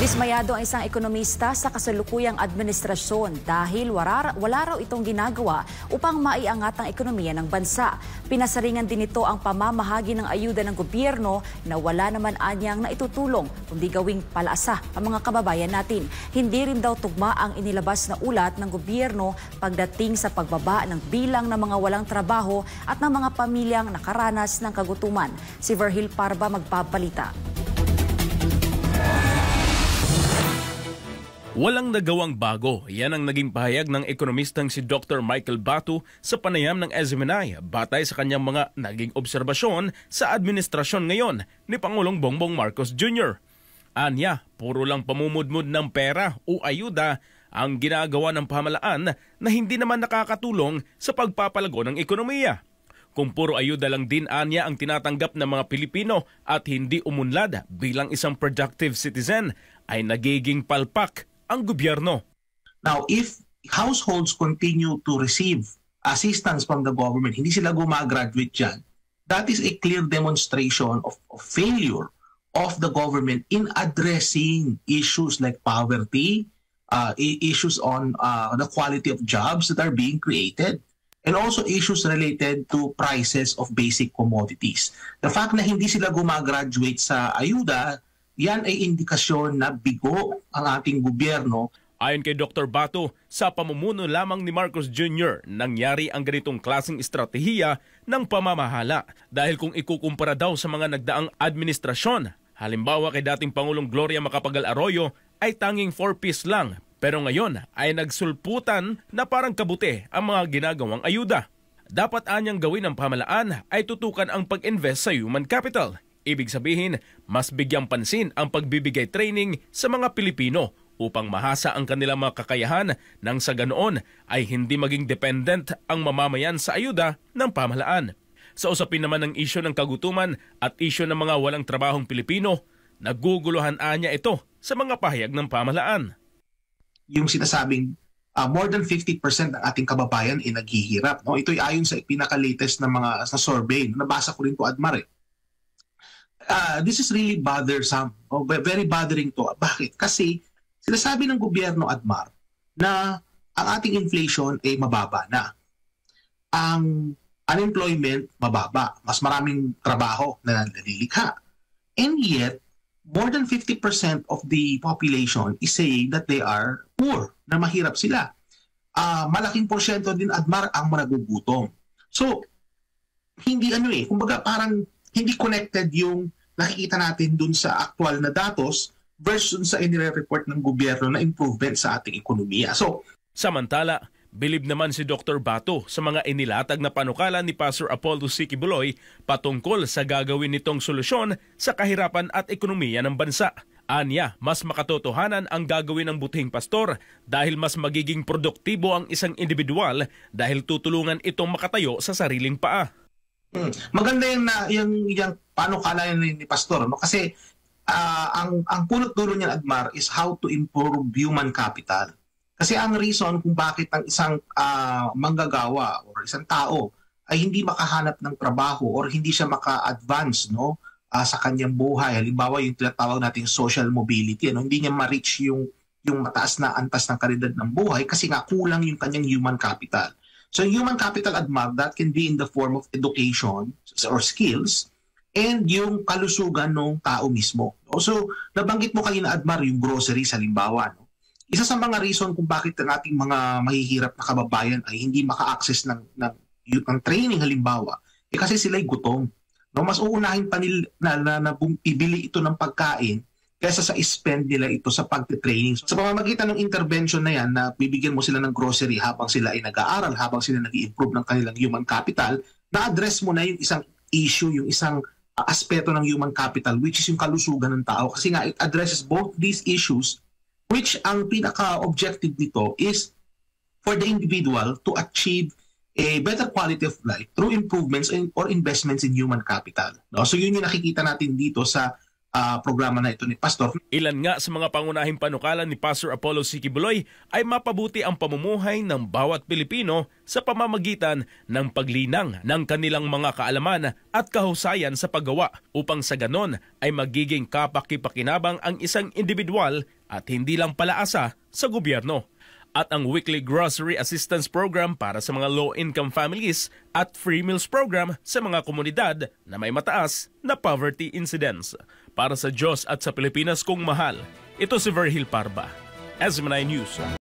Dismayado ang isang ekonomista sa kasalukuyang administrasyon dahil wala raw itong ginagawa upang maiangat ang ekonomiya ng bansa. Pinasaringan din ito ang pamamahagi ng ayuda ng gobyerno na wala naman anyang naitutulong kundi gawing palaasa ang mga kababayan natin. Hindi rin daw tugma ang inilabas na ulat ng gobyerno pagdating sa pagbaba ng bilang ng mga walang trabaho at ng mga pamilyang nakaranas ng kagutuman. Si Verhil Parba magpapalita. Walang nagawang bago. Yan ang naging pahayag ng ekonomistang si Dr. Michael Batu sa panayam ng SMNI batay sa kanyang mga naging obserbasyon sa administrasyon ngayon ni Pangulong Bongbong Marcos Jr. Anya, puro lang pamumudmud ng pera o ayuda ang ginagawa ng pamahalaan na hindi naman nakakatulong sa pagpapalago ng ekonomiya. Kung puro ayuda lang din anya ang tinatanggap ng mga Pilipino at hindi umunlad bilang isang productive citizen, ay nagiging palpak ang gobyerno. Now, if households continue to receive assistance from the government, hindi sila gumagraduate dyan, that is a clear demonstration of failure of the government in addressing issues like poverty, issues on the quality of jobs that are being created, and also issues related to prices of basic commodities. The fact na hindi sila gumagraduate sa ayuda, yan ay indikasyon na bigo ang ating gobyerno. Ayon kay Dr. Batu, sa pamumuno lamang ni Marcos Jr. nangyari ang ganitong klaseng estratehiya ng pamamahala. Dahil kung ikukumpara daw sa mga nagdaang administrasyon, halimbawa kay dating Pangulong Gloria Macapagal Arroyo, ay tanging 4-piece lang. Pero ngayon ay nagsulputan na parang kabuti ang mga ginagawang ayuda. Dapat anyang gawin ng pamahalaan ay tutukan ang pag-invest sa human capital. Ibig sabihin, mas bigyang pansin ang pagbibigay training sa mga Pilipino upang mahasa ang kanilang mga kakayahan nang sa ganoon ay hindi maging dependent ang mamamayan sa ayuda ng pamahalaan. Sa usapin naman ng isyu ng kagutuman at isyu ng mga walang trabahong Pilipino, naguguluhan anya ito sa mga pahayag ng pamahalaan. Yung sinasabing more than 50% ng ating kababayan ay naghihirap. No? Ito ay ayon sa pinaka-latest na mga survey. Nabasa ko rin to, Admar. This is really bothersome. Very bothering to. Bakit? Kasi sinasabi ng gobyerno, Admar, na ang ating inflation ay mababa na. Ang unemployment mababa. Mas maraming trabaho na nalilikha. And yet, more than 50% of the population is saying that they are poor, na mahirap sila. Malaking porsyento din, Admar, ang managugutom. So, hindi kumbaga parang hindi connected yung nakikita natin dun sa actual na datos versus sa inire-report ng gobyerno na improvement sa ating ekonomiya. So, samantala, bilib naman si Dr. Batu sa mga inilatag na panukala ni Pastor Apollo C. Quiboloy patungkol sa gagawin nitong solusyon sa kahirapan at ekonomiya ng bansa. Anya, mas makatotohanan ang gagawin ng butihing pastor dahil mas magiging produktibo ang isang individual dahil tutulungan itong makatayo sa sariling paa. Maganda yung panukala ni Pastor, no? Kasi ang punot dulo niya, Admar, is how to improve human capital. Kasi ang reason kung bakit ang isang manggagawa or isang tao ay hindi makahanap ng trabaho or hindi siya maka-advance, no, sa kanyang buhay. Halimbawa yung tinatawag nating social mobility, no? Hindi niya ma-reach yung mataas na antas ng kalidad ng buhay kasi nga kulang yung kanyang human capital. So human capital, Admar, that can be in the form of education or skills and yung kalusugan ng tao mismo. So nabanggit mo kanina, Admar, yung groceries halimbawa. No? Isa sa mga reason kung bakit ang ating mga mahihirap na kababayan ay hindi maka-access ng training halimbawa, kasi sila'y gutom. No? Mas uunahin pa nila na ibili ito ng pagkain kaysa sa spend nila ito sa pagte-training. Sa pamamagitan ng intervention na yan, na bibigyan mo sila ng grocery habang sila ay nag-aaral, habang sila nag-i-improve ng kanilang human capital, na-address mo na yung isang issue, yung isang aspeto ng human capital, which is yung kalusugan ng tao. Kasi nga, it addresses both these issues, which ang pinaka-objective nito is for the individual to achieve a better quality of life through improvements or investments in human capital. No? So yun yung nakikita natin dito sa programa na ito ni Pastor. Ilan nga sa mga pangunahing panukala ni Pastor Apollo C. Quiboloy ay mapabuti ang pamumuhay ng bawat Pilipino sa pamamagitan ng paglinang ng kanilang mga kaalaman at kahusayan sa paggawa upang sa ganon ay magiging kapaki-pakinabang ang isang individual at hindi lang palaasa sa gobyerno. At ang Weekly Grocery Assistance Program para sa mga low-income families at Free Meals Program sa mga komunidad na may mataas na poverty incidence. Para sa Diyos at sa Pilipinas kong mahal, ito si Verhil Parba, SMNI News.